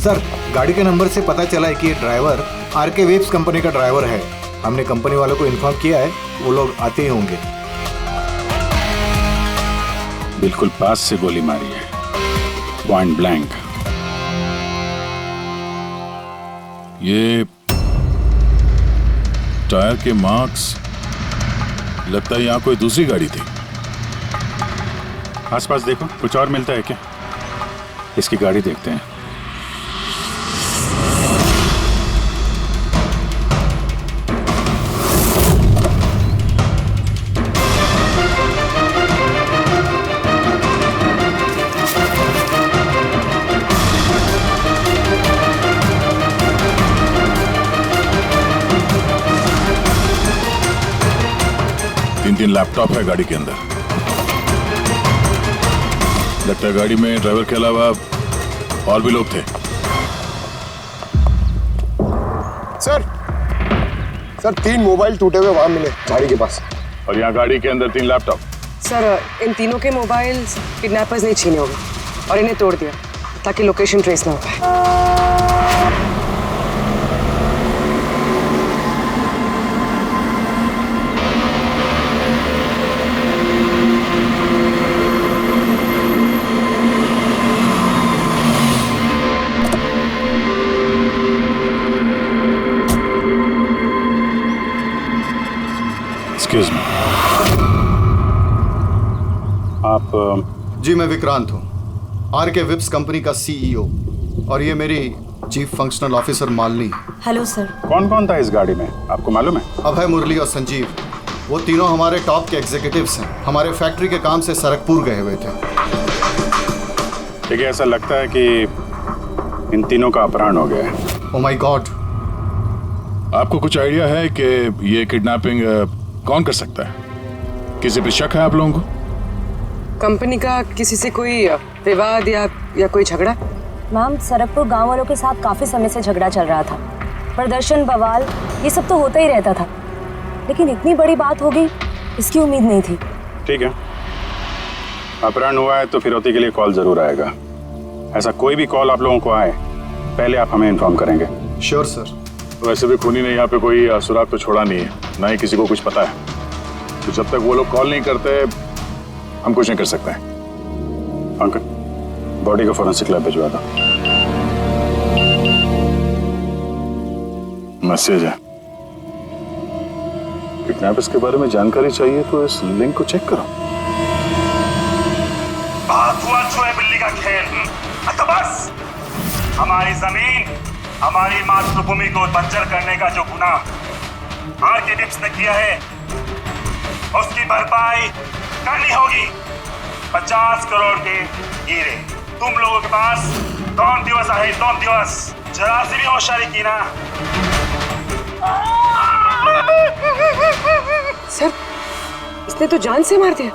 Sir, गाड़ी के number से पता चला है कि ये ड्राइवर आरके वेब्स कंपनी का ड्राइवर है। हमने कंपनी वालों को इन्फॉर्म किया है, वो लोग आते ही होंगे। बिल्कुल पास से गोली मारी है, पॉइंट ब्लैंक। ये टायर के मार्क्स, लगता है यहाँ कोई दूसरी गाड़ी थी। आसपास देखो, कुछ और मिलता है क्या? इसकी गाड़ी देखते हैं। तीन लैपटॉप है गाड़ी के अंदर। लगता है गाड़ी में ड्राइवर के अलावा और भी लोग थे। सर 3 मोबाइल टूटे हुए वहां मिले गाड़ी के पास। और यहाँ गाड़ी के अंदर 3 लैपटॉप। सर, इन तीनों के मोबाइल किडनैपर्स ने छीने होंगे और इन्हें तोड़ दिया ताकि लोकेशन ट्रेस ना हो पाए। एक्सक्यूज मी, आप? जी, मैं विक्रांत हूँ, आरके वेब्स कंपनी का सीईओ, और ये मेरी chief functional officer Malini. Hello sir. कौन कौन था इस गाड़ी में, आपको मालूम है? अभय, मुरली और संजीव, वो तीनों हमारे टॉप के एग्जीक्यूटिव्स हैं। हमारे फैक्ट्री के काम से सरकपुर गए हुए थे। ठीक है, ऐसा लगता है कि इन तीनों का अपहरण हो गया है। Oh my God. आपको कुछ आइडिया है कि ये किडनैपिंग कौन कर सकता है? किसी पे शक है आप लोगों को? कंपनी का किसी से कोई विवाद या कोई झगड़ा? मैम, सरकपुर गांव वालों के साथ काफी समय से झगड़ा चल रहा था। प्रदर्शन, बवाल, ये सब तो होता ही रहता था, लेकिन इतनी बड़ी बात होगी इसकी उम्मीद नहीं थी। ठीक है, अपहरण हुआ है तो फिरौती के लिए कॉल जरूर आएगा। ऐसा कोई भी कॉल आप लोगों को आए, पहले आप हमें इन्फॉर्म करेंगे। Sure sir. वैसे भी खूनी ने यहाँ पे कोई सुराग तो छोड़ा नहीं है, ना ही किसी को कुछ पता है। तो जब तक वो लोग कॉल नहीं करते हम कुछ नहीं कर सकते हैं। अंकल, बॉडी को फोरेंसिक लैब भिजवा दो। मैसेज है, किडनैपर्स के बारे में जानकारी चाहिए तो इस लिंक को चेक करो। बात हुआ छुए बिल्ली का खेल। तो बस, हमारी जमीन, हमारी मातृभूमि को बंजर करने का जो गुनाह आरके वेब्स ने किया है, उसकी भरपाई करनी होगी। 50 करोड़ के हीरे तुम लोगों के पास 2 दिवस है, 2 दिवस। जरा सी भी होशियारी की ना। सर, इसने तो जान से मार दिया।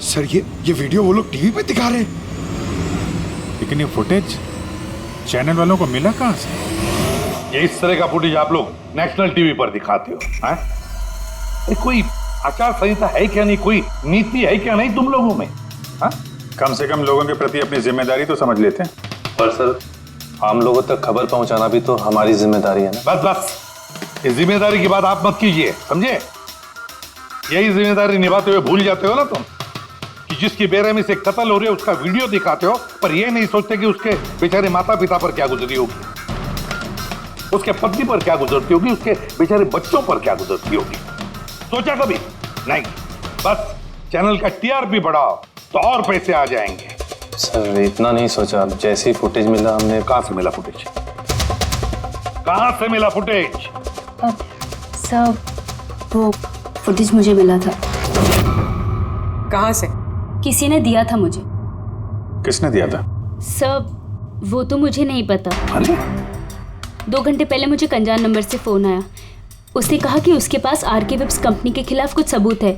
सर, ये वीडियो वो लोग टीवी पे दिखा रहे हैं। लेकिन ये फुटेज चैनल वालों को मिला कहां से? ये इस तरह का फुटेज आप लोग नेशनल टीवी पर दिखाते हो, हैं? कोई आचार संहिता है क्या नहीं, कोई नीति है क्या नहीं तुम लोगों में? हाँ? कम से कम लोगों के प्रति अपनी जिम्मेदारी तो समझ लेते हैं। पर सर, आम लोगों तक खबर पहुंचाना भी तो हमारी जिम्मेदारी है ना। बस इस जिम्मेदारी की बात आप मत कीजिए, समझे? यही जिम्मेदारी निभाते हुए भूल जाते हो ना तुम कि जिसकी बेरहमी से कत्ल हो रही है उसका वीडियो दिखाते हो, पर यह नहीं सोचते कि उसके बेचारे माता पिता पर क्या गुजरी होगी, उसके पत्नी पर क्या गुजरती होगी, उसके बेचारे बच्चों पर क्या गुजरती होगी। सोचा कभी नहीं? बस चैनल का टीआरपी बढ़ाओ तो और पैसे आ जाएंगे। सर, इतना नहीं सोचा। जैसे ही फुटेज मिला हमने। कहां से मिला फुटेज? कहां से मिला फुटेज? सर, वो फुटेज मुझे मिला था। कहां से? किसी ने दिया था मुझे। किसने दिया था? सर, वो तो मुझे नहीं पता। 2 घंटे पहले मुझे कंजान नंबर से फोन आया। उसने कहा कि उसके पास आरके वेब्स कंपनी के खिलाफ कुछ सबूत है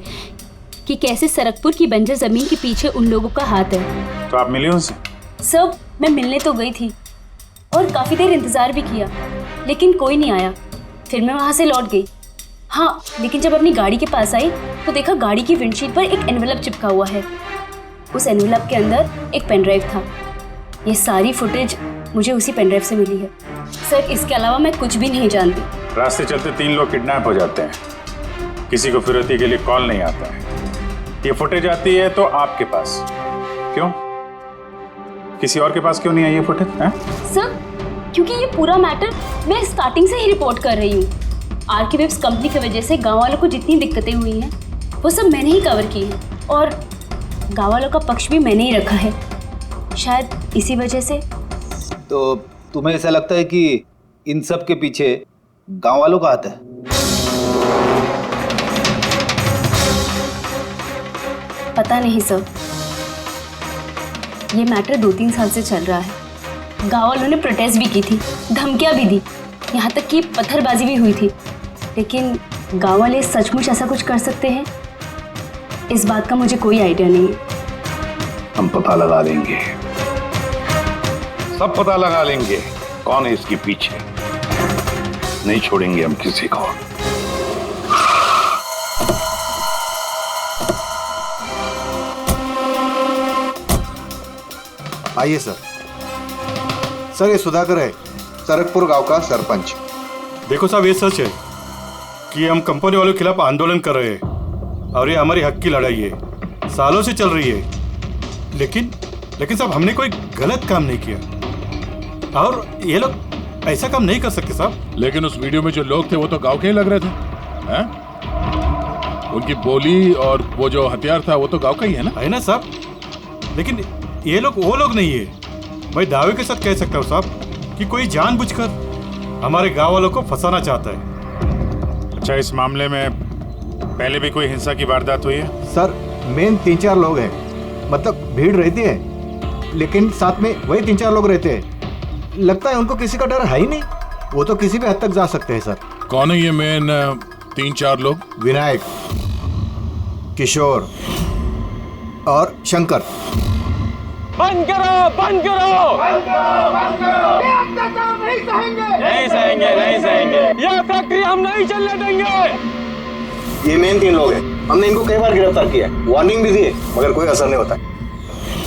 कि कैसे सरकपुर की बंजर जमीन के पीछे उन लोगों का हाथ है। तो आप मिली उनसे? सर, मैं मिलने तो गई थी और काफी देर इंतजार भी किया, लेकिन कोई नहीं आया। फिर मैं वहां से लौट गई। हाँ, लेकिन जब अपनी गाड़ी के पास आई तो देखा गाड़ी की विंडशीट पर एक एनवेलप चिपका हुआ है। उस एनवेलप के अंदर एक पेन ड्राइव था। ये सारी फुटेज मुझे उसी पेनड्राइव से मिली है। सर, इसके अलावा मैं कुछ भी नहीं जानती। रास्ते चलते 3 लोग किडनैप हो जाते हैं, किसी को फिरौती के लिए कॉल नहीं आता है। ये फुटेज आती है तो आपके पास क्यों? किसी और के पास क्यों नहीं आई ये फुटेज? सर, क्योंकि ये पूरा मैटर मैं स्टार्टिंग से ही रिपोर्ट कर रही हूँ। आरके वेब्स कंपनी की वजह से गांव वालों को जितनी दिक्कतें हुई हैं वो सब मैंने ही कवर की है, और गांव वालों का पक्ष भी मैंने ही रखा है। शायद इसी वजह से। तो तुम्हें ऐसा लगता है कि इन सब के पीछे गांव वालों का हाथ है? पता नहीं सर, ये मैटर 2-3 साल से चल रहा है। गांव वालों ने प्रोटेस्ट भी की थी, धमकियां भी दी, यहाँ तक कि पत्थरबाजी भी हुई थी। लेकिन गांव वाले सचमुच ऐसा कुछ कर सकते हैं, इस बात का मुझे कोई आइडिया नहीं है। हम पता लगा लेंगे, सब पता लगा लेंगे कौन है इसके पीछे। नहीं छोड़ेंगे हम किसी को। आइए सर। सर, ये सुधाकर है, सरकपुर गांव का सरपंच। देखो साहब, ये सच है कि हम कंपनी वालों के खिलाफ आंदोलन कर रहे हैं और ये हमारी हक की लड़ाई है, सालों से चल रही है। लेकिन साहब, हमने कोई गलत काम नहीं किया और ये लोग ऐसा काम नहीं कर सकते साहब। लेकिन उस वीडियो में जो लोग थे वो तो गांव के ही लग रहे थे, हैं? उनकी बोली और वो जो हथियार था वो तो गांव का ही है ना? है ना साहब, लेकिन ये लोग वो लोग नहीं है। मैं दावे के साथ कह सकता हूँ साहब कि कोई जानबूझकर हमारे गांव वालों को फंसाना चाहता है। अच्छा, इस मामले में पहले भी कोई हिंसा की वारदात हुई है? सर, मेन 3-4 लोग हैं, मतलब भीड़ रहती है, लेकिन साथ में वही 3-4 लोग रहते हैं। लगता है उनको किसी का डर है ही नहीं, वो तो किसी भी हद तक जा सकते हैं सर। कौन है ये मेन 3-4 लोग? विनायक, किशोर और शंकर। बंद करो, बंद करो, बंद करो, बंद करो। ये अत्याचार नहीं सहेंगे, नहीं सहेंगे, नहीं सहेंगे। ये फैक्ट्री हम नहीं चलने देंगे। ये मेन 3 लोग हैं, हमने इनको कई बार गिरफ्तार किया है, वार्निंग भी दी है, मगर कोई असर नहीं होता।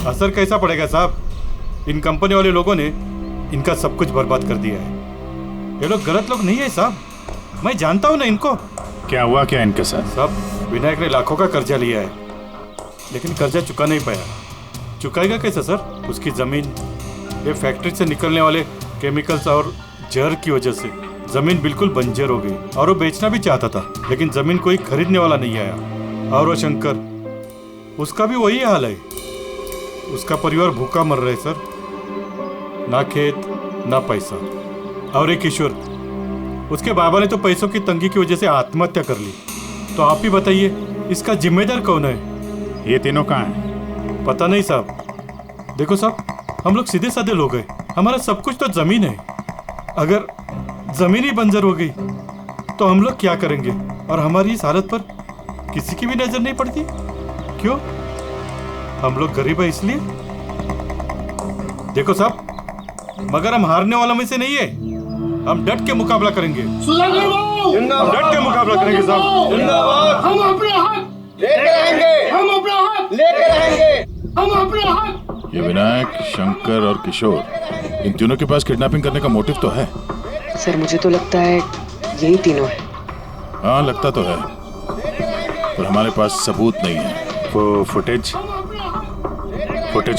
असर कैसा पड़ेगा साहब? इन कंपनी वाले लोगों ने इनका सब कुछ बर्बाद कर दिया है। ये लोग गलत लोग नहीं है साहब, मैं जानता हूँ ना इनको। क्या हुआ क्या इनके साथ? साहब, विनायक ने लाखों का कर्जा लिया है, लेकिन कर्जा चुका नहीं पाया। चुकाएगा कैसे सर? उसकी जमीन, ये फैक्ट्री से निकलने वाले केमिकल्स और जहर की वजह से जमीन बिल्कुल बंजर हो गई, और वो बेचना भी चाहता था, लेकिन जमीन कोई खरीदने वाला नहीं आया। और वो शंकर, उसका भी वही हाल है, उसका परिवार भूखा मर रहा है सर, ना खेत ना पैसा। और एक किशोर, उसके बाबा ने तो पैसों की तंगी की वजह से आत्महत्या कर ली। तो आप ही बताइए, इसका जिम्मेदार कौन है? ये तीनों कहाँ हैं? पता नहीं साहब। देखो साहब, हम लोग सीधे साधे लोग हैं, हमारा सब कुछ तो जमीन है। अगर जमीन ही बंजर हो गई तो हम लोग क्या करेंगे? और हमारी इस हालत पर किसी की भी नजर नहीं पड़ती। क्यों? हम लोग गरीब है इसलिए? देखो साहब, मगर हम हारने वालों में से नहीं है, हम डट के मुकाबला करेंगे। हम डट के मुकाबला करेंगे साहब। हम अपने हक लेके रहेंगे, हम अपना हक लेके रहेंगे, हम अपने हक। ये विनायक, शंकर और किशोर, इन तीनों के पास किडनैपिंग करने का मोटिव तो है। सर, मुझे तो लगता है यही तीनों है। हाँ, लगता तो है, पर हमारे पास सबूत नहीं है। वो फुटेज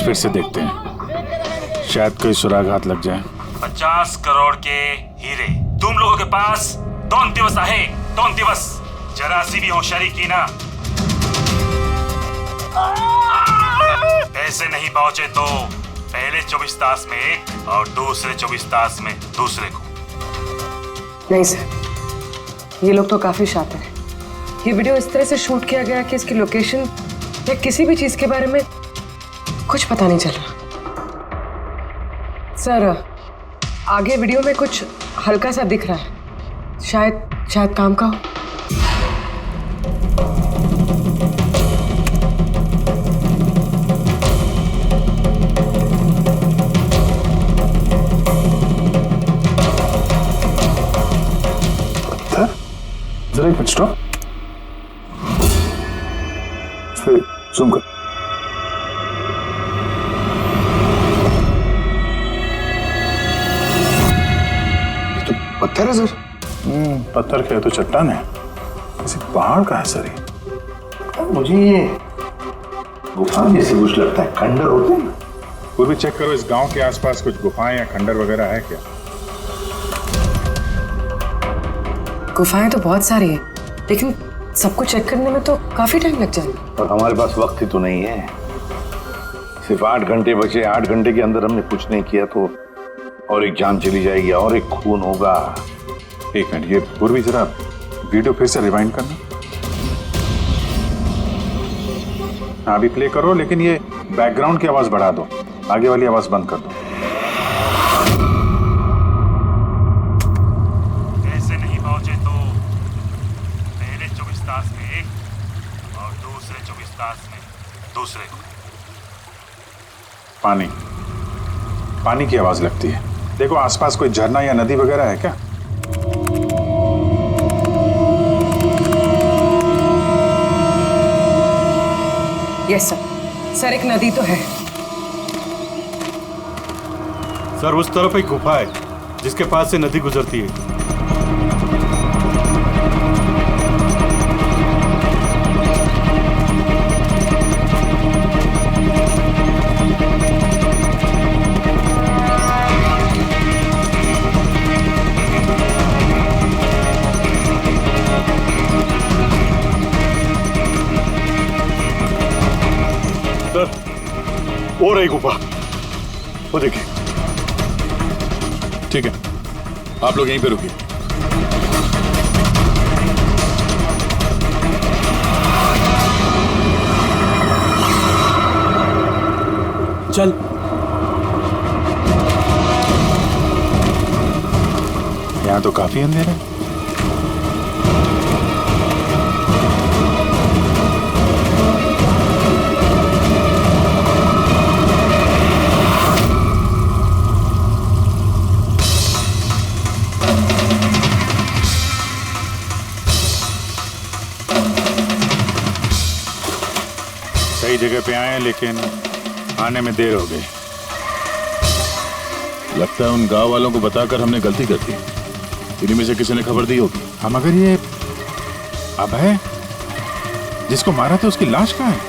फिर से देखते हैं, शायद कोई सुराग हाथ लग जाए। 50 करोड़ के हीरे तुम लोगों के पास 2 दिवस आहे, 2 दिवस। जरा सी भी होशियारी की ना, ऐसे नहीं पहुंचे तो पहले 24 तास में एक और दूसरे 24 तास में दूसरे को। नहीं सर, ये लोग तो काफी शातिर हैं। ये वीडियो इस तरह से शूट किया गया कि इसकी लोकेशन या किसी भी चीज के बारे में कुछ पता नहीं चल रहा। सर, आगे वीडियो में कुछ हल्का सा दिख रहा है, शायद काम का हो। जरा एक मिनट स्टॉप, जूम कर। पत्थर है सर। पत्थर के है तो चट्टान है, किसी पहाड़ का है सर ये। मुझे ये गुफा जैसे कुछ लगता है, खंडर होते हैं। पूर्वी चेक करो इस गांव के आसपास कुछ गुफाएं या खंडर वगैरह है क्या? गुफाएं तो बहुत सारी है, लेकिन सबको चेक करने में तो काफी टाइम लग जाएगा। और हमारे पास वक्त ही तो नहीं है। सिर्फ 8 घंटे बचे, 8 घंटे के अंदर हमने कुछ नहीं किया तो और एक जान चली जाएगी और एक खून होगा। एक मिनट, ये पूर्वी जरा वीडियो फिर से रिवाइंड करना। हाँ अभी प्ले करो, लेकिन ये बैकग्राउंड की आवाज बढ़ा दो, आगे वाली आवाज बंद कर दो। ऐसे नहीं पहुंचे तो पहले 24 तास में एक और दूसरे 24 तास में दूसरे को। पानी की आवाज लगती है। देखो आसपास कोई झरना या नदी वगैरह है क्या? यस सर, एक नदी तो है। सर उस तरफ एक गुफा है जिसके पास से नदी गुजरती है। और एक गुफा, वो देखिए। ठीक है, आप लोग यहीं पे रुकिए। चल। यहाँ तो काफी अंधेरा है। सही जगह पे आए लेकिन आने में देर हो गई। लगता है उन गांव वालों को बताकर हमने गलती कर दी। इन्हीं में से किसी ने खबर दी होगी। हम अगर ये अभय जिसको मारा था उसकी लाश कहाँ है?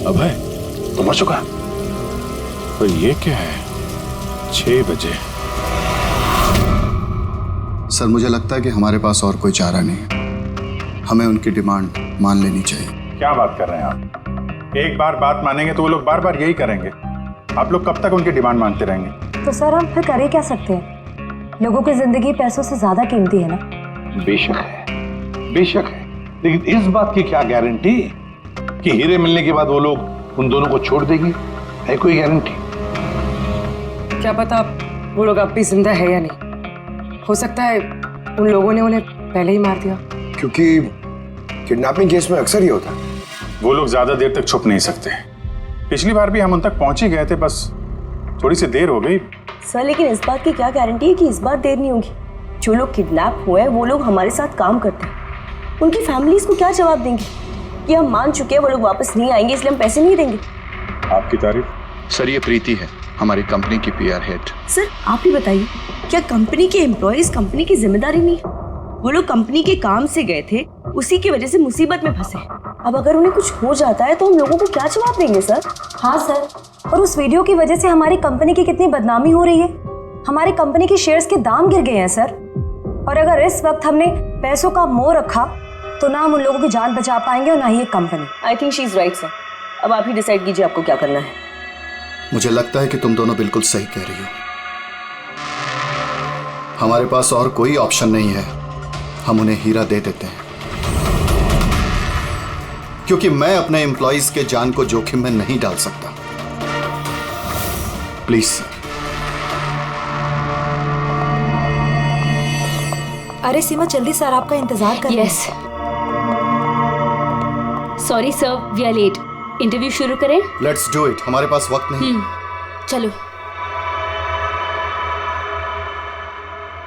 अभय तो मर चुका। पर ये क्या है? 6 बजे। सर मुझे लगता है कि हमारे पास और कोई चारा नहीं है। हमें उनकी डिमांड मान लेनी चाहिए। क्या बात कर रहे हैं आप? एक बार बात मानेंगे तो वो लोग बार बार यही करेंगे। आप लोग कब तक उनकी डिमांड मानते रहेंगे? तो सर हम फिर करे क्या सकते हैं? लोगों की जिंदगी पैसों से ज्यादा कीमती है ना। बेशक है, बेशक है, लेकिन इस बात की क्या गारंटी कि हीरे मिलने के बाद वो लोग उन दोनों को छोड़ देगी? है कोई गारंटी? क्या पता वो लोग अब भी जिंदा है या नहीं। हो सकता है उन लोगों ने उन्हें पहले ही मार दिया। क्योंकि किडनैपिंग केस में अक्सर ये होता है। वो लोग ज्यादा देर तक छुप नहीं सकते। पिछली बार भी हम उन तक पहुंच ही गए थे, बस थोड़ी सी देर हो गई। सर लेकिन इस बात की क्या गारंटी है कि इस बार देर नहीं होगी? जो लोग किडनैप हुए हैं वो लोग हमारे साथ काम करते हैं। उनकी फैमिलीज को क्या जवाब देंगे कि हम मान चुके हैं वो लोग वापस नहीं आएंगे इसलिए हम पैसे नहीं देंगे? आपकी तारीफ। सर ये प्रीति है, हमारी कंपनी की PR हेड। सर आप ही बताइए, क्या कंपनी के एम्प्लॉयज कंपनी की जिम्मेदारी नहीं? वो लोग कंपनी के काम से गए थे, उसी की वजह से मुसीबत में फंसे। अब अगर उन्हें कुछ हो जाता है तो हम लोगों को क्या जवाब देंगे सर? हाँ सर, और उस वीडियो की वजह से हमारी कंपनी की कितनी बदनामी हो रही है। हमारी कंपनी के शेयर्स के दाम गिर गए हैं सर। और अगर इस वक्त हमने पैसों का मोह रखा तो ना हम उन लोगों की जान बचा पाएंगे और ना ही एक company. I think she is right sir. अब आप ही डिसाइड कीजिए आपको क्या करना है। मुझे लगता है कि तुम दोनों बिल्कुल सही कह रही हो। हमारे पास और कोई ऑप्शन नहीं है, हम उन्हें हीरा दे देते हैं। क्योंकि मैं अपने एम्प्लॉइज के जान को जोखिम में नहीं डाल सकता। Please sir. अरे सीमा जल्दी सर आपका इंतजार कर रहे हैं। Yes sorry sir, we are late. Interview शुरू करें? लेट्स डू इट, हमारे पास वक्त नहीं। चलो।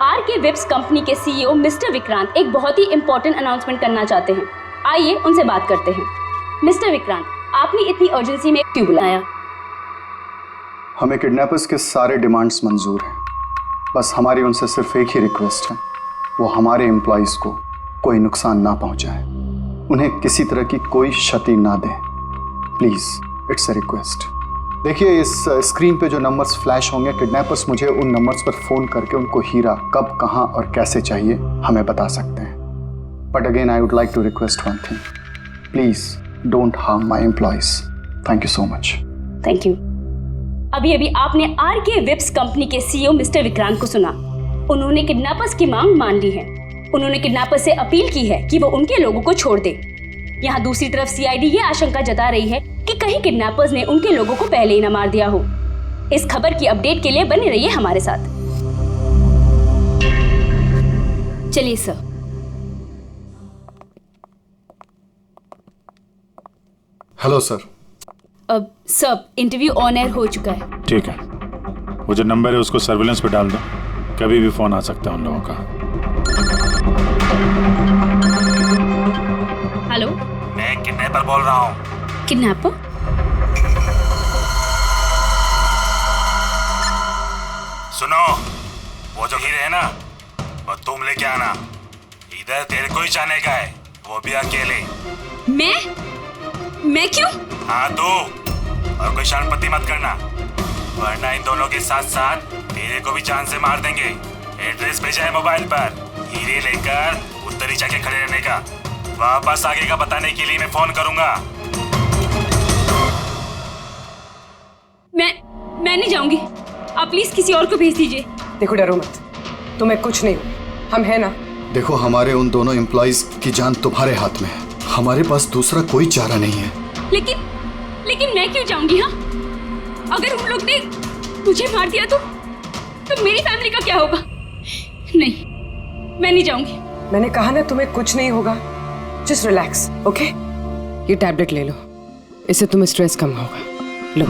आरके वेब्स कंपनी के सीईओ मिस्टर विक्रांत एक बहुत ही इंपॉर्टेंट अनाउंसमेंट करना चाहते हैं। आइए उनसे बात करते हैं। मिस्टर विक्रांत, आपने इतनी अर्जेंसी में क्यों बुलाया? हमें किडनैपर्स के सारे डिमांड्स मंजूर हैं, बस हमारी उनसे सिर्फ एक ही रिक्वेस्ट है, वो हमारे एम्प्लॉइज को कोई नुकसान ना पहुंचाए, उन्हें किसी तरह की कोई क्षति ना दें। Please, it's a request. देखिए, इस स्क्रीन पे जो नंबर्स फ्लैश होंगे, किडनैपर्स मुझे उन नंबर्स पर फोन करके उनको हीरा कब, कहां और कैसे चाहिए हमें बता सकते हैं। But again I would like to request one thing, please don't harm my employees. Thank you so much. Thank you. अभी अभी आपने आरके वेब्स कंपनी के सीईओ मिस्टर विक्रांत को सुना। उन्होंने किडनैपर्स की मांग मान ली है। उन्होंने किडनैपर्स से अपील की है कि वो उनके लोगों को छोड़ दे। यहाँ दूसरी तरफ सीआईडी ये आशंका जता रही है कि कहीं किडनैपर्स ने उनके लोगों को पहले ही न मार दिया हो। इस खबर की अपडेट के लिए बने रहिए हमारे साथ। चलिए सर। Hello sir. अब सब इंटरव्यू ऑन एयर हो चुका है। ठीक है, वो जो नंबर है उसको सर्विलेंस पे डाल दो, कभी भी फोन आ सकता है उन लोगों का। हेलो, मैं किडनैपर बोल रहा हूँ। किडनैपर? सुनो, वो जो हीरे है ना, वो तुम लेके आना। इधर तेरे को ही जाने का है, वो भी अकेले। मैं क्यों? हाँ तो, और कोई शरारती मत करना, वरना इन दोनों के साथ साथ तेरे को भी जान से मार देंगे। एड्रेस भेजा है मोबाइल पर, हीरे लेकर उधर ही जाके खड़े रहने का। वापस आगे का बताने के लिए मैं फोन करूंगा। मैं नहीं जाऊंगी। आप प्लीज किसी और को भेज दीजिए। देखो, डरो मत, तुम्हें कुछ नहीं होगा, हम हैं ना। देखो, हमारे उन दोनों एम्प्लॉइज की जान तुम्हारे हाथ में है, हमारे पास दूसरा कोई चारा नहीं है। लेकिन मैं क्यों जाऊंगी? हाँ, अगर उन लोग ने मुझे मार दिया तो मेरी फैमिली का क्या होगा? नहीं, मैं नहीं जाऊंगी। मैंने कहा ना, तुम्हें कुछ नहीं होगा। Just relax, okay? ये टैबलेट ले लो, इससे तुम्हें स्ट्रेस कम होगा। लो।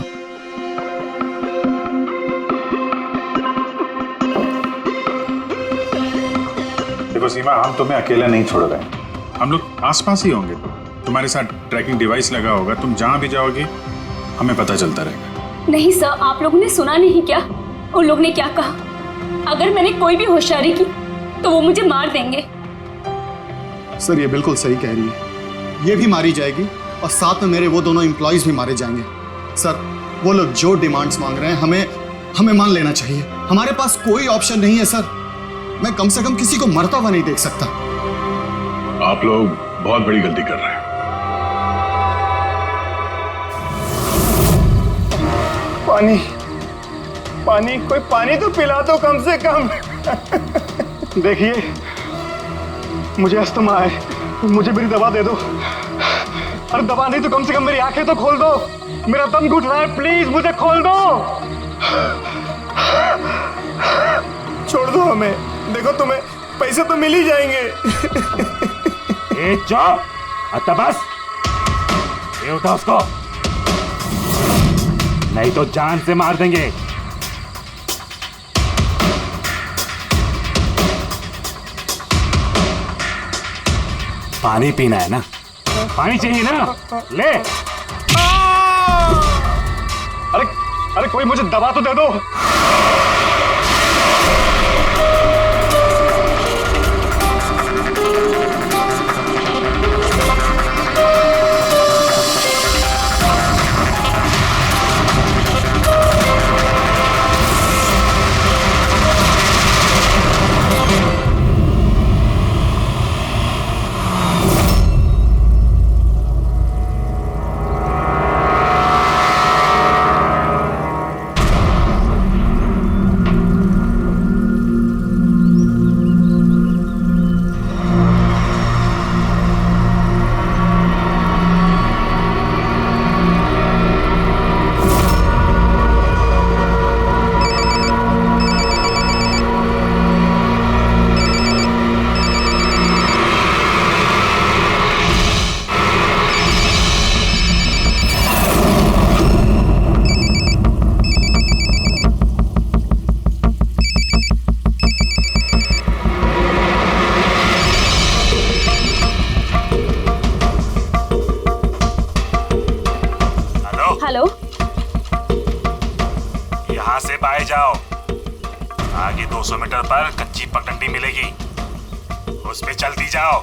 देखो सीमा, हम तुम्हें अकेला नहीं छोड़ रहे हैं, हम लोग आसपास ही होंगे। तुम्हारे साथ ट्रैकिंग डिवाइस लगा होगा, तुम जहां भी जाओगी हमें पता चलता रहेगा। नहीं सर, आप लोगों ने सुना नहीं क्या? उन लोग ने क्या कहा? अगर मैंने कोई भी होशियारी की तो वो मुझे मार देंगे। सर, ये बिल्कुल सही कह रही है, ये भी मारी जाएगी और साथ में मेरे वो दोनों एम्प्लॉइज भी मारे जाएंगे। सर, वो लोग जो डिमांड्स मांग रहे हैं हमें मान लेना चाहिए। हमारे पास कोई ऑप्शन नहीं है सर। मैं कम से कम किसी को मरता हुआ नहीं देख सकता। आप लोग बहुत बड़ी गलती कर रहे हैं। पानी, कोई पानी तो पिला दो कम से कम। देखिए, मुझे अस्थमा है, मुझे मेरी दवा दे दो। अरे दवा नहीं तो कम से कम मेरी आंखें तो खोल दो, मेरा दम घुट रहा है, प्लीज मुझे खोल दो। छोड़ दो हमें, देखो तुम्हें पैसे तो मिल ही जाएंगे। ए चुप, आता बस, ये उठा उसको, नहीं तो जान से मार देंगे। पानी पीना है ना? पानी चाहिए ना? ले। अरे कोई मुझे दवा तो दे दो। आए जाओ। आगे 200 मीटर पर कच्ची पगडंडी मिलेगी, उस पे चलती जाओ।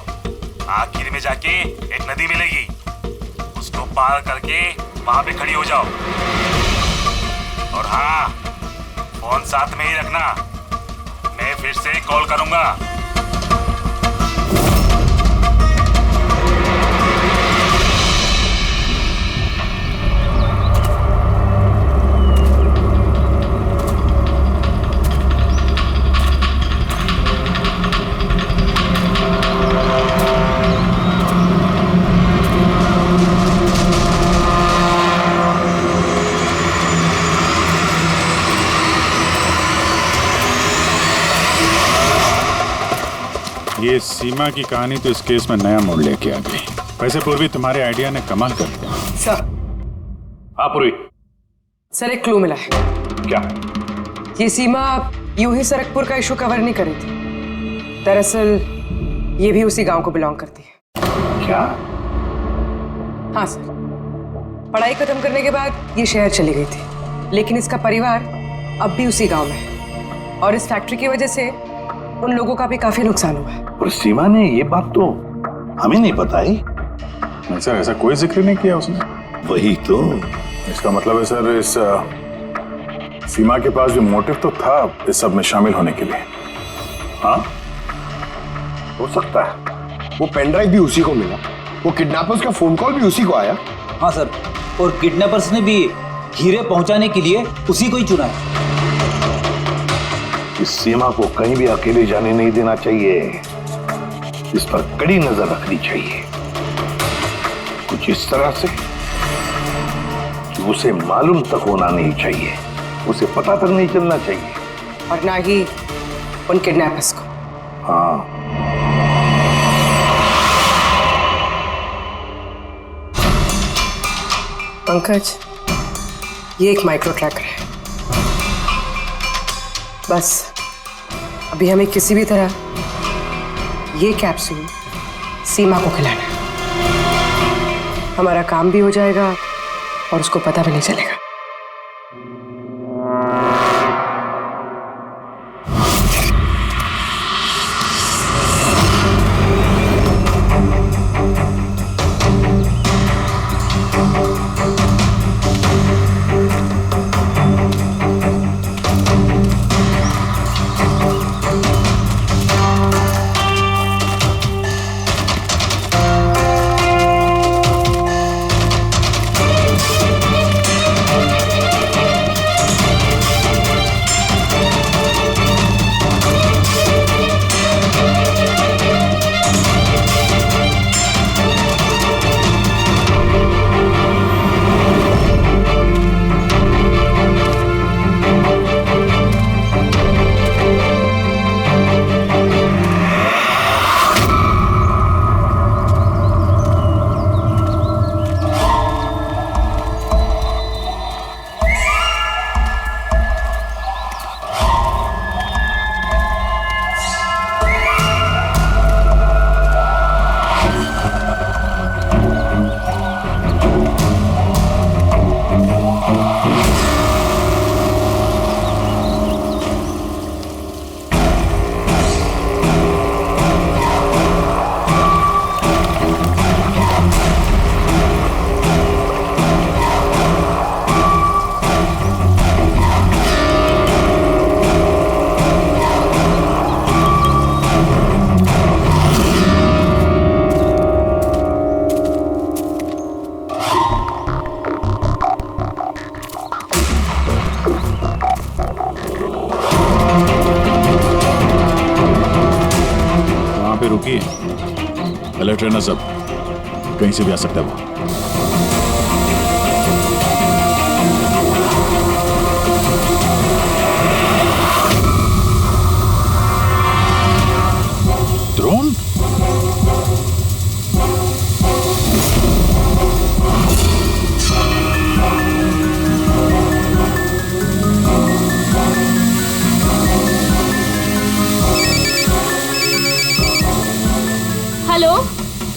आखिर में जाके एक नदी मिलेगी, उसको पार करके वहां पे खड़ी हो जाओ। और हाँ, फोन साथ में ही रखना, मैं फिर से कॉल करूंगा। ये सीमा की कहानी तो इस केस में नया मोड़ लेके आ गई। वैसे पूर्वी, तुम्हारे आइडिया ने कमाल कर दिया। सर। हाँ पूर्वी। सर, एक क्लू मिला है। क्या? ये सीमा यूं ही सरकपुर का इशू कवर नहीं करी थी। दरअसल ये भी उसी गांव को बिलोंग करती है। क्या? हाँ सर, पढ़ाई खत्म करने के बाद ये शहर चली गई थी, लेकिन इसका परिवार अब भी उसी गांव में है और इस फैक्ट्री की वजह से उन लोगों का भी काफी नुकसान हुआ है। और सीमा ने ये बात तो हमें नहीं बताई। नहीं सर, ऐसा कोई जिक्र नहीं किया उसने। वही तो। इसका मतलब है सर, इस सीमा के पास भी मोटिव तो था इस सब में शामिल होने के लिए। हाँ, हो सकता है। वो पेन ड्राइव भी उसी को मिला, वो किडनैपर्स का फोन कॉल भी उसी को आया। हाँ सर, और किडनैपर्स ने भी हीरे पहुंचाने के लिए उसी को ही चुना है। इस सीमा को कहीं भी अकेले जाने नहीं देना चाहिए, इस पर कड़ी नजर रखनी चाहिए, कुछ इस तरह से कि उसे मालूम तक होना नहीं चाहिए, उसे पता तक नहीं चलना चाहिए, और ना ही उन किडनैपर्स को। हाँ। पंकज, ये एक माइक्रो ट्रैकर है। बस अभी हमें किसी भी तरह ये कैप्सूल सीमा को खिलाना है। हमारा काम भी हो जाएगा और उसको पता भी नहीं चलेगा। अलर्ट रहना सब, कहीं से भी आ सकता है वो। ड्रोन? हेलो,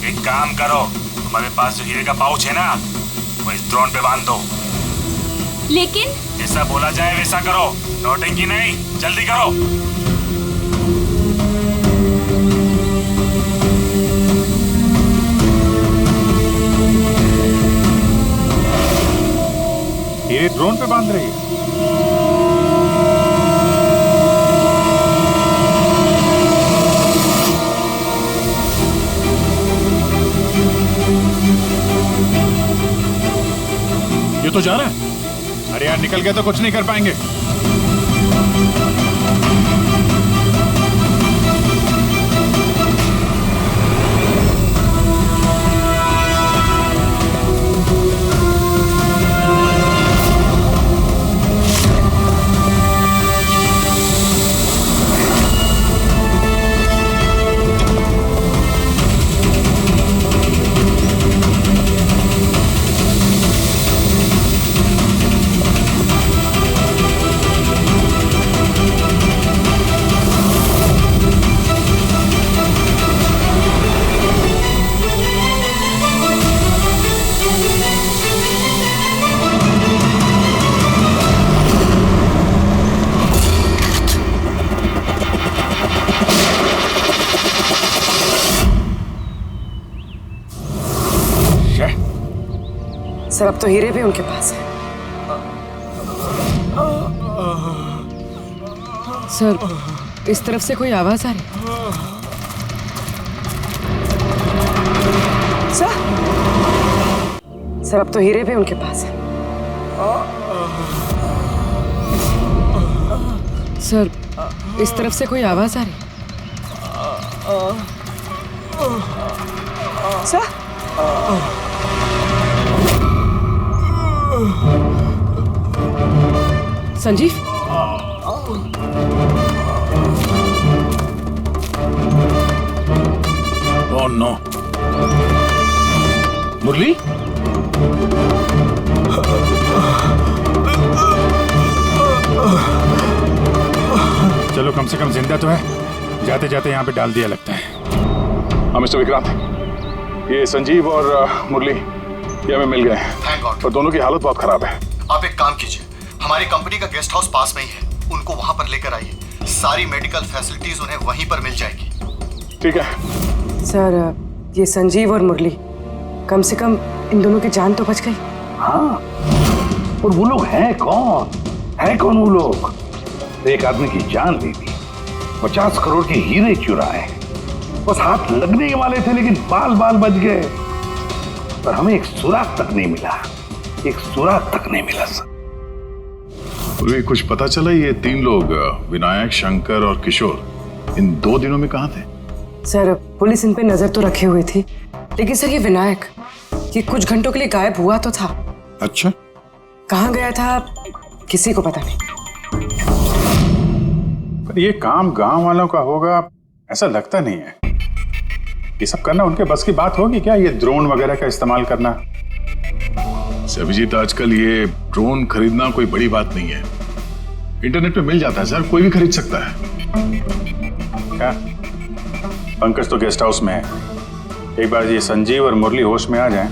एक काम करो, तुम्हारे पास जो हीरे का पाउच है ना, वो इस ड्रोन पे बांध दो। लेकिन जैसा बोला जाए वैसा करो, नौटंकी नहीं, जल्दी करो। ये ड्रोन पे बांध रही है। ये तो जा रहा है। अरे यार निकल गए तो कुछ नहीं कर पाएंगे। सर अब तो हीरे भी उनके पास है। सर इस तरफ से कोई आवाज आ रही है। सर अब तो हीरे भी उनके पास है। सर इस तरफ से कोई आवाज आ रही है। सर संजीव, ओह नो, मुरली? चलो कम से कम जिंदा तो है। जाते जाते यहाँ पे डाल दिया लगता है। हाँ मिस्टर विक्रांत, ये संजीव और मुरली ये हमें मिल गए। Thank God. और दोनों की हालत बहुत खराब है। आप एक काम कीजिए, हमारी कंपनी का गेस्ट हाउस पास में ही है, उनको वहां पर लेकर आइए। सारी मेडिकल फैसिलिटीज उन्हें वहीं पर मिल जाएगी। ठीक है सर। ये संजीव और मुरली, कम से कम इन दोनों की जान तो बच गई। हाँ, और वो लोग हैं कौन? है कौन वो लोग? एक आदमी की जान ले ली, 50 करोड़ के हीरे चुराए, बस हाथ लगने वाले थे लेकिन बाल बाल बच गए। पर हमें एक सुराग तक नहीं मिला, एक सुराग तक नहीं मिला सर। कुछ पता चला ये 3 लोग विनायक, शंकर और किशोर इन 2 दिनों में कहाँ थे? सर पुलिस इन पे नजर तो रखे हुए थी, लेकिन सर ये विनायक ये कुछ घंटों के लिए गायब हुआ तो था। अच्छा, कहाँ गया था किसी को पता नहीं। पर ये काम गांव वालों का होगा ऐसा लगता नहीं है। ये सब करना उनके बस की बात होगी क्या? ये ड्रोन वगैरह का इस्तेमाल करना? अभिजीत, आजकल ये ड्रोन खरीदना कोई बड़ी बात नहीं है। इंटरनेट पे मिल जाता है सर, कोई भी खरीद सकता है। क्या पंकज तो गेस्ट हाउस में है। एक बार ये संजीव और मुरली होश में आ जाएं,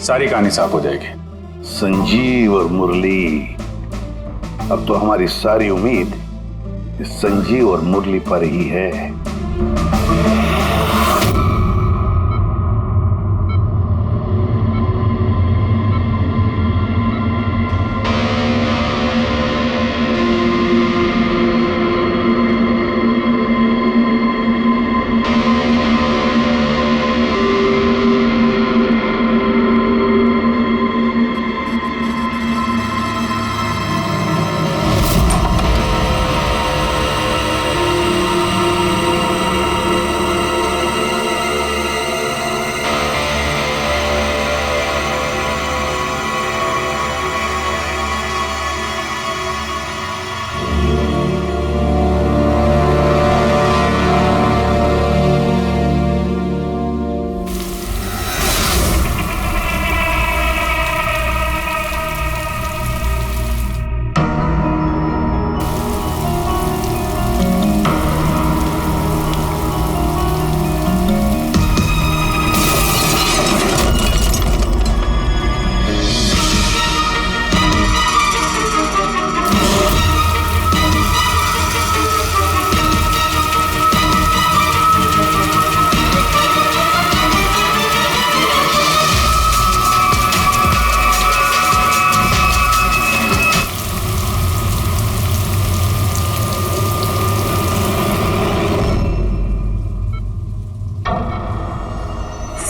सारी कहानी साफ हो जाएगी। संजीव और मुरली, अब तो हमारी सारी उम्मीद संजीव और मुरली पर ही है।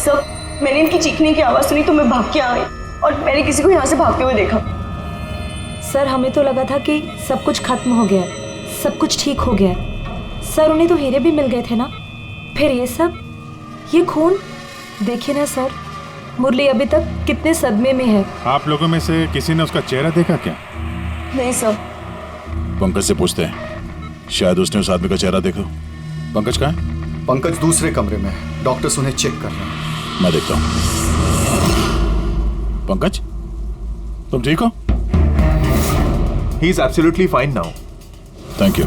सब मैंने इनकी चीखने की आवाज़ सुनी तो मैं भाग के आ गई और मैंने किसी को यहाँ से भागते हुए देखा। सर हमें तो लगा था कि सब कुछ खत्म हो गया है, सब कुछ ठीक हो गया है। सर उन्हें तो हीरे भी मिल गए थे ना, फिर ये सब, ये खून। देखिए ना सर, मुरली अभी तक कितने सदमे में है। आप लोगों में से किसी ने उसका चेहरा देखा क्या? नहीं सर। पंकज से पूछते हैं, शायद उसने उस आदमी का चेहरा देखा। पंकज कहाँ है? पंकज दूसरे कमरे में है, डॉक्टर्स उन्हें चेक कर रहे हैं। मैं देखता हूँ। पंकज, तुम ठीक हो? He is absolutely fine now. Thank you.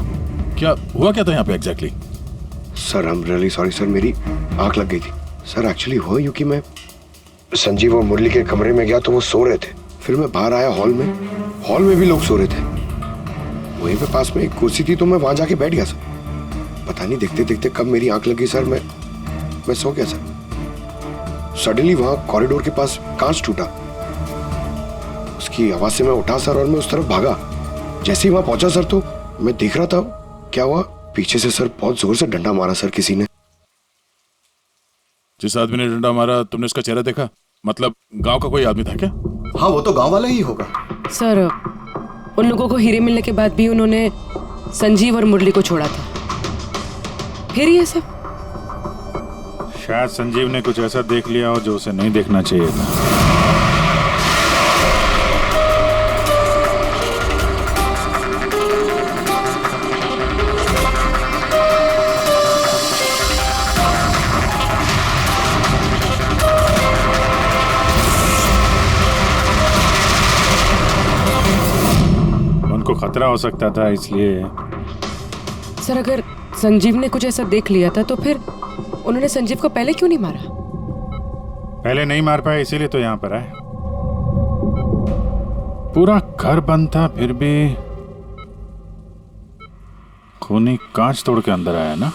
क्या हुआ क्या था यहाँ पे exactly? Sir I am really sorry sir, मेरी आंख लग गई थी। सर एक्चुअली हुआ यूं कि मैं संजीव और मुरली के कमरे में गया तो वो सो रहे थे। फिर मैं बाहर आया हॉल में भी लोग सो रहे थे। वहीं पे पास में एक कुर्सी थी तो मैं वहां जाके बैठ गया सर। पता नहीं देखते देखते कब मेरी आंख लगी सर, मैं सो गया सर। सडनली वहां कॉरिडोर के पास कांच टूटा, उसकी आवाज से मैं उठा सर और मैं उस तरफ भागा। जैसे ही वहां पहुंचा सर तो मैं देख रहा था क्या हुआ, पीछे से सर बहुत जोर से डंडा मारा सर किसी ने। जिस आदमी ने डंडा मारा तुमने उसका चेहरा देखा? मतलब गांव का कोई आदमी था क्या? हाँ वो तो गांव वाला ही होगा सर। उन लोगों को हीरे मिलने के बाद भी उन्होंने संजीव और मुरली को छोड़ा था, फिर ये सब। शायद संजीव ने कुछ ऐसा देख लिया हो जो उसे नहीं देखना चाहिए था। उनको खतरा हो सकता था इसलिए। सर अगर संजीव ने कुछ ऐसा देख लिया था तो फिर उन्होंने संजीव को पहले क्यों नहीं मारा? पहले नहीं मार पाए इसीलिए तो यहाँ पर आए। पूरा घर बंद था फिर भी खूनी कांच तोड़ के अंदर आया ना।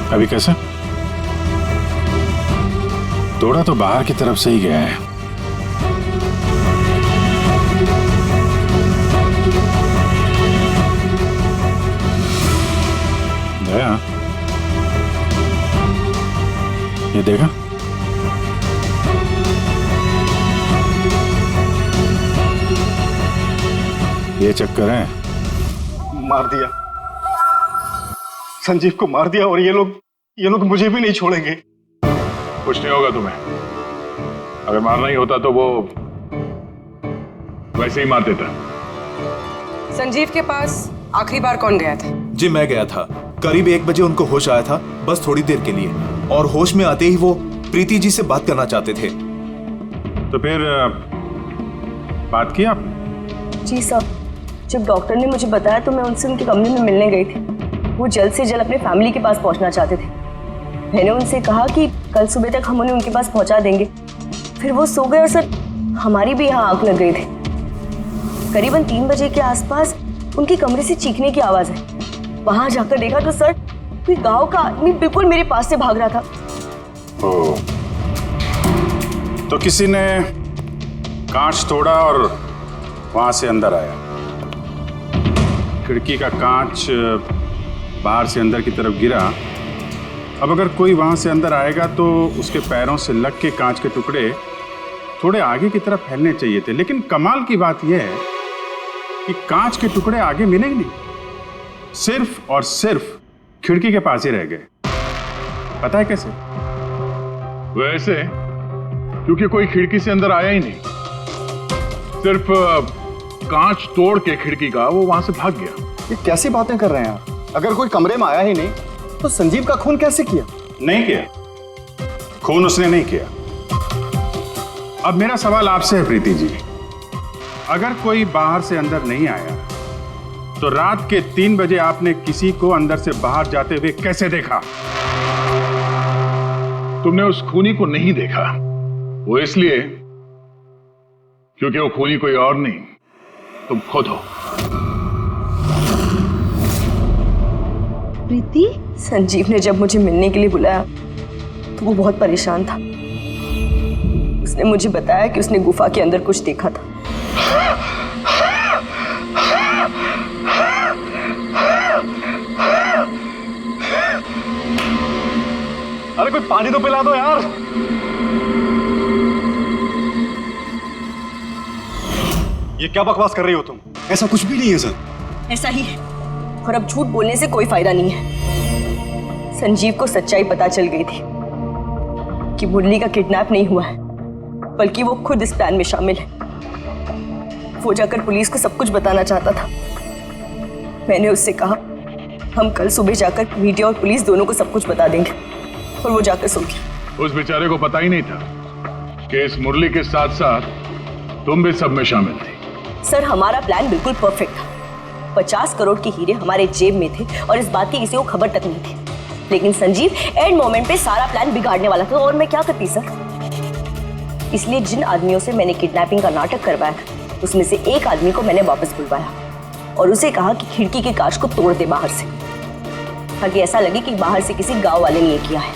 अभी कैसे? तोड़ा तो बाहर की तरफ से ही गया है। दया, ये देखा? ये चक्कर है। मार दिया संजीव को, मार दिया और ये लोग मुझे भी नहीं छोड़ेंगे। कुछ नहीं होगा तुम्हें। अगर मारना ही होता तो वो वैसे ही मार देता। संजीव के पास आखिरी बार कौन गया था? जी मैं गया था, करीब 1 बजे उनको होश आया था, बस थोड़ी देर के लिए, और होश में आते ही वो प्रीति जी से बात करना चाहते थे। तो फिर बात की आपने? जी साहब, जब डॉक्टर ने मुझे बताया तो मैं उनसे उनके कमरे में मिलने गई थी। वो जल्द से जल्द अपने फैमिली के पास पहुंचना चाहते थे। मैंने उनसे कहा कि कल सुबह तक हम उन्हें उनके पास पहुंचा देंगे। फिर वो सो गए और सर हमारी भी यहाँ आंख लग गई थी। करीबन 3 बजे के आसपास उनके कमरे से चीखने की आवाज़ आई। वहां जाकर देखा तो सर कोई गांव का आदमी बिल्कुल मेरे पास से भाग रहा था। ओ, तो किसी ने कांच तोड़ा और वहां से अंदर आया। खिड़की का कांच बाहर से अंदर की तरफ गिरा। अब अगर कोई वहां से अंदर आएगा तो उसके पैरों से लग के कांच के टुकड़े थोड़े आगे की तरफ फैलने चाहिए थे, लेकिन कमाल की बात यह है कि कांच के टुकड़े आगे मिले ही नहीं, सिर्फ और सिर्फ खिड़की के पास ही रह गए। पता है कैसे? वैसे क्योंकि कोई खिड़की से अंदर आया ही नहीं, सिर्फ कांच तोड़ के खिड़की का वो वहां से भाग गया। ये कैसी बातें कर रहे हैं आप? अगर कोई कमरे में आया ही नहीं तो संजीव का खून कैसे किया? नहीं किया, खून उसने नहीं किया। अब मेरा सवाल आपसे है प्रीति जी, अगर कोई बाहर से अंदर नहीं आया तो रात के 3 बजे आपने किसी को अंदर से बाहर जाते हुए कैसे देखा? तुमने उस खूनी को नहीं देखा, वो इसलिए क्योंकि वो खूनी कोई और नहीं, तुम खुद हो। प्रीति? संजीव ने जब मुझे मिलने के लिए बुलाया तो वो बहुत परेशान था। उसने मुझे बताया कि उसने गुफा के अंदर कुछ देखा था। अरे कोई पानी तो पिला दो यार। ये क्या बकवास कर रही हो तुम? ऐसा कुछ भी नहीं है सर। ऐसा ही है, और अब झूठ बोलने से कोई फायदा नहीं है। संजीव को सच्चाई पता चल गई थी कि मुरली का किडनैप नहीं हुआ है, बल्कि वो खुद इस प्लान में शामिल है। वो जाकर पुलिस को सब कुछ बताना चाहता था। मैंने उससे कहा हम कल सुबह जाकर मीडिया और पुलिस दोनों को सब कुछ बता देंगे, और वो जाकर सो गया। उस बेचारे को पता ही नहीं था कि इस मुरली के साथ साथ तुम भी सब में शामिल थी। सर, हमारा प्लान बिल्कुल परफेक्ट था। 50 करोड़ के हीरे हमारे जेब में थे और इस बात की किसी को खबर तक नहीं थी। लेकिन संजीव एंड मोमेंट पे सारा प्लान बिगाड़ने वाला था, और मैं क्या करती सर? इसलिए जिन आदमियों से मैंने किडनैपिंग का नाटक करवाया था, उसमें से एक आदमी को मैंने वापस बुलवाया और उसे कहा कि खिड़की के कांच को तोड़ दे बाहर से, ताकि ऐसा लगे कि बाहर से किसी गांव वाले ने ये किया है।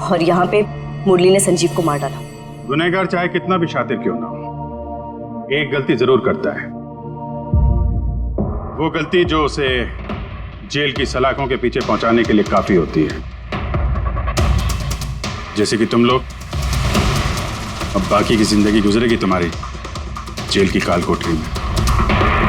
और यहाँ पे मुरली ने संजीव को मार डाला। गुनहगार चाहे कितना भी शातिर क्यों ना हो, एक गलती जरूर करता है। वो गलती जो उसे जेल की सलाखों के पीछे पहुंचाने के लिए काफी होती है। जैसे कि तुम लोग, अब बाकी की जिंदगी गुजरेगी तुम्हारी जेल की काल कोठरी में।